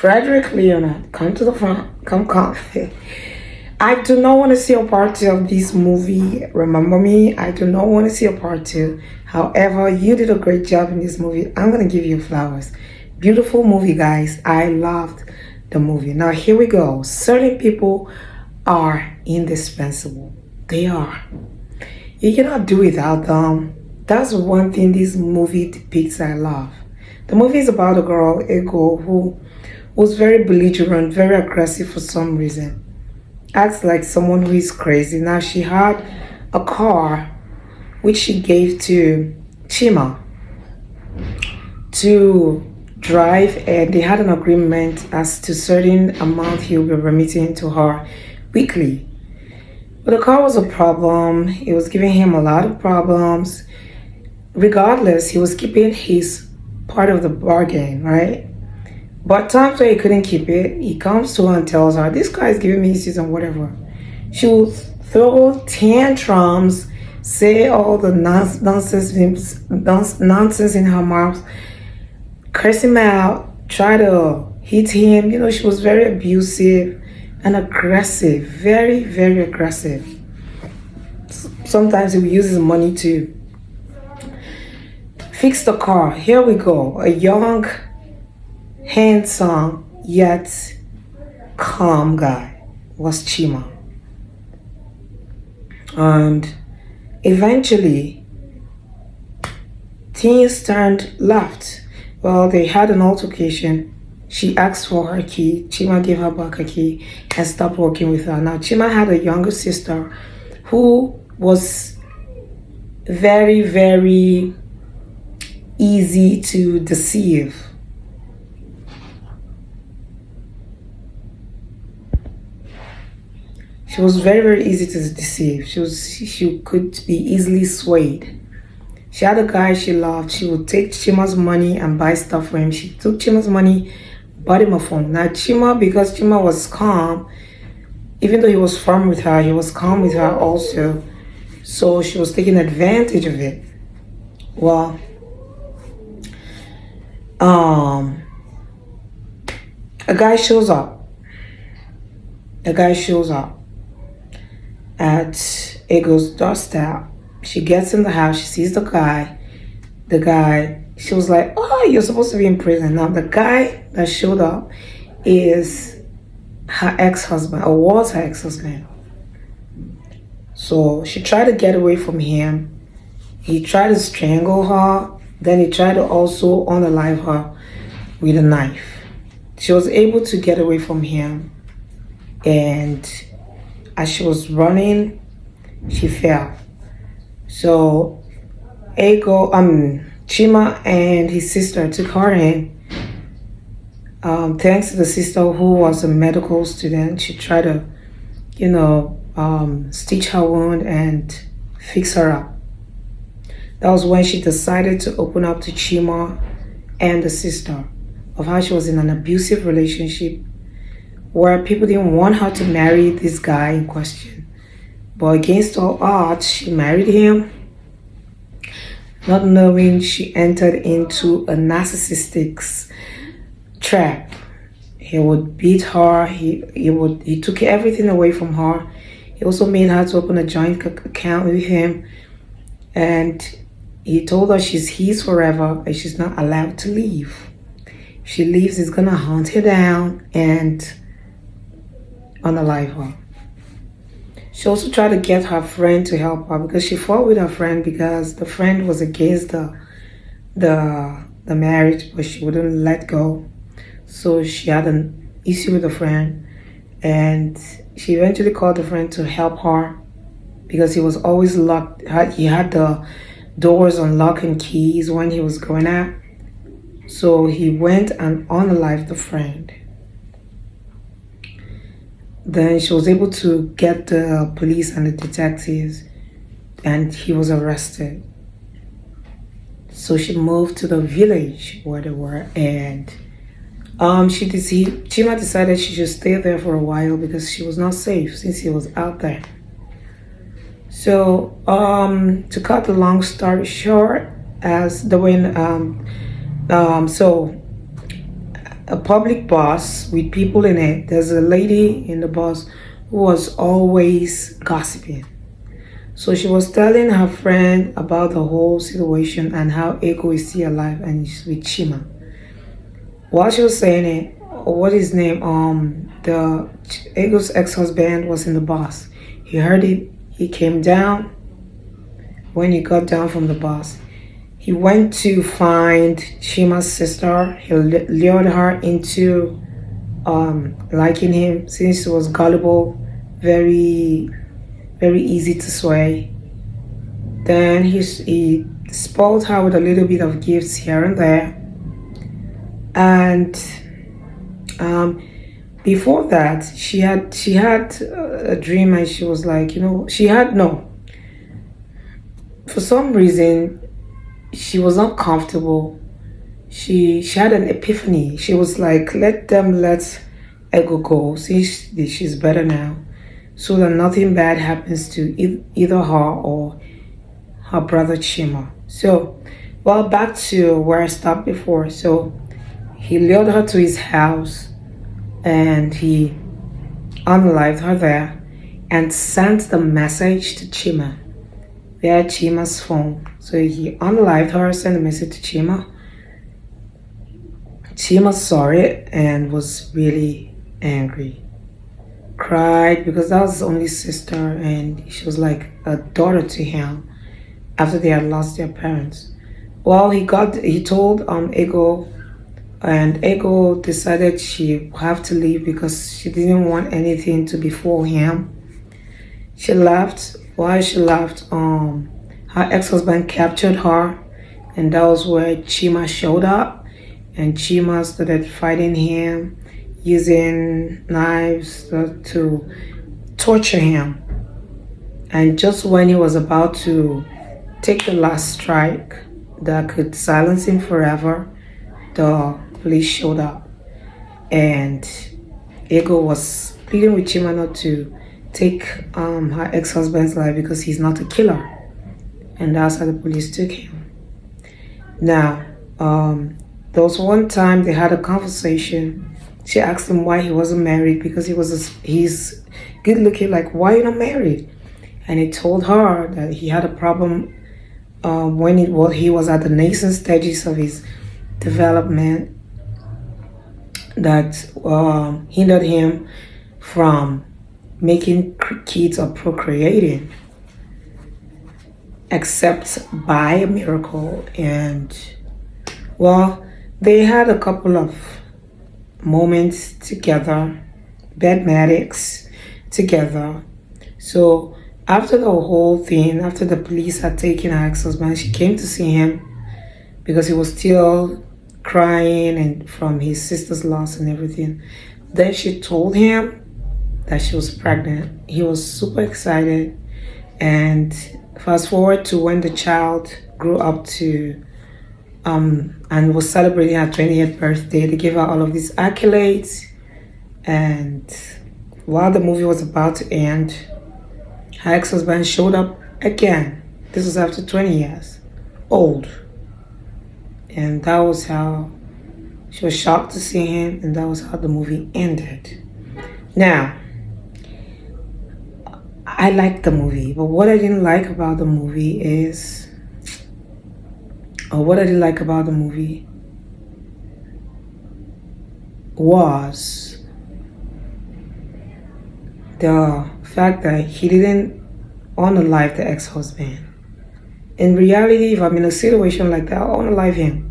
Frederick Leonard, come to the front. Come. I do not want to see a part two of this movie. Remember me? I do not want to see a part two. However, you did a great job in this movie. I'm going to give you flowers. Beautiful movie, guys. I loved the movie. Now, here we go. Certain people are indispensable. They are. You cannot do without them. That's one thing this movie depicts I love. The movie is about a girl, who was very belligerent, very aggressive for some reason. Acts like someone who is crazy. Now she had a car which she gave to Chioma to drive, and they had an agreement as to certain amount he will be remitting to her weekly. But the car was a problem. It was giving him a lot of problems. Regardless, he was keeping his part of the bargain, right? But times where he couldn't keep it, he comes to her and tells her, this guy is giving me issues and whatever. She will throw tantrums, say all the nonsense in her mouth, curse him out, try to hit him. You know, she was very abusive and aggressive, very, very aggressive. Sometimes he would use his money to fix the car. Here we go. A young, handsome, yet calm guy was Chioma. And eventually, things turned left. Well, they had an altercation. She asked for her key. Chioma gave her back her key and stopped working with her. Now, Chioma had a younger sister who was very, very easy to deceive. She was very, very easy to deceive. She could be easily swayed. She had a guy she loved. She would take Chioma's money and buy stuff for him. She took Chioma's money, bought him a phone. Now Chioma, because Chioma was calm, even though he was firm with her, he was calm with her also. So she was taking advantage of it. Well, a guy shows up. At Ego's doorstep. She gets in the house, she sees the guy. She was like, oh, you're supposed to be in prison. Now the guy that showed up is her ex-husband, or was her ex-husband. So she tried to get away from him. He tried to strangle her. Then he tried to also unalive her with a knife. She was able to get away from him, and as she was running, she fell. So Chioma and his sister took her in. Thanks to the sister who was a medical student, she tried to, stitch her wound and fix her up. That was when she decided to open up to Chioma and the sister of how she was in an abusive relationship where people didn't want her to marry this guy in question. But against all odds, she married him, not knowing she entered into a narcissistic trap. He would beat her, he took everything away from her. He also made her to open a joint account with him, and he told her she's his forever and she's not allowed to leave. If she leaves, he's gonna hunt her down and unalive her. She also tried to get her friend to help her because she fought with her friend because the friend was against the marriage, but she wouldn't let go. So she had an issue with a friend, and she eventually called the friend to help her because he was always locked. He had the doors on lock and keys when he was going out. So he went and unalived the friend. Then she was able to get the police and the detectives, and he was arrested. So she moved to the village where they were, and Chioma decided she should stay there for a while because she was not safe since he was out there. So to cut the long story short, a public bus with people in it. There's a lady in the bus who was always gossiping. So she was telling her friend about the whole situation and how Ego is still alive and she's with Chima. While she was saying it, what his name? The Ego's ex-husband was in the bus. He heard it. He came down. When he got down from the bus, he went to find Chima's sister. He lured her into liking him since he was gullible, very, very easy to sway. Then he spoiled her with a little bit of gifts here and there. And before that, she had a dream, and she was like, for some reason, she was not comfortable. She had an epiphany. She was like, let Ego go, since she's better now, so that nothing bad happens to either her or her brother Chima. So, well, back to where I stopped before. So he lured her to his house and he unalived her there and sent the message to Chima via Chima's phone. So he unalived her, sent a message to Chima. Chima saw it and was really angry. Cried because that was his only sister and she was like a daughter to him after they had lost their parents. Well, he told Ego, and Ego decided she would have to leave because she didn't want anything to befall him. She left. While she left, her ex-husband captured her, and that was where Chima showed up, and Chima started fighting him, using knives to torture him. And just when he was about to take the last strike that could silence him forever, the police showed up, and Ego was pleading with Chima not to take her ex-husband's life because he's not a killer, and that's how the police took him. Now, there was one time they had a conversation. She asked him why he wasn't married because he's good looking. Like, why are you not married? And he told her that he had a problem when he was at the nascent stages of his development that hindered him from making kids or procreating, except by a miracle. And well, they had a couple of moments together, bed medics together. So after the whole thing, after the police had taken her ex-husband, she came to see him because he was still crying and from his sister's loss and everything. Then she told him that she was pregnant. He was super excited. And fast forward to when the child grew up to and was celebrating her 20th birthday. They gave her all of these accolades, and while the movie was about to end, her ex-husband showed up again. This was after 20 years old. And that was how she was shocked to see him, and that was how the movie ended. Now, I liked the movie, but what I didn't like about the movie was the fact that he didn't unalive the ex-husband. In reality, if I'm in a situation like that, I'll unalive him.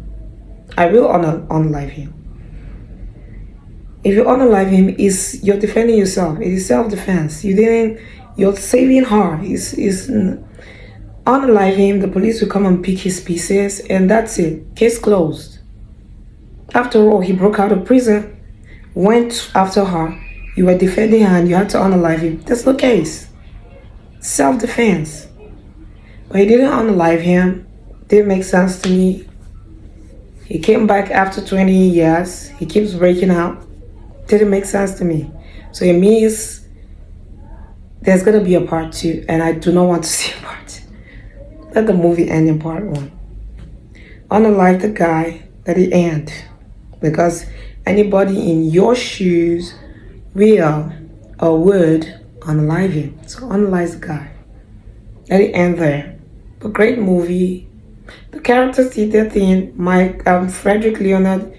I will unalive him. If you unalive him, you're defending yourself. It is self-defense. You're saving her. Unalive him, the police will come and pick his pieces, and that's it. Case closed. After all, he broke out of prison, went after her. You were defending her and you had to unalive him. That's the case. Self-defense. But he didn't unalive him. Didn't make sense to me. He came back after 20 years. He keeps breaking out. Didn't make sense to me. So it means there's going to be a part 2, and I do not want to see a part 2. Let the movie end in part 1. Unalive the guy, let it end. Because anybody in your shoes will or would unalive him. So unalive the guy. Let it end there. But great movie. The characters did their thing. Frederick Leonard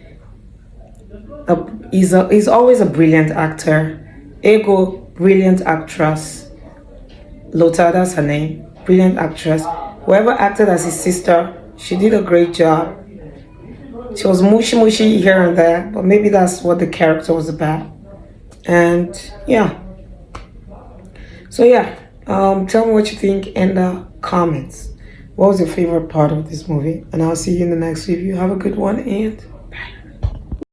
is always a brilliant actor. Ego, brilliant actress. Lota, that's her name. Brilliant actress. Whoever acted as his sister, she did a great job. She was mushy here and there, but maybe that's what the character was about. And yeah. So yeah, tell me what you think in the comments. What was your favorite part of this movie? And I'll see you in the next review. Have a good one and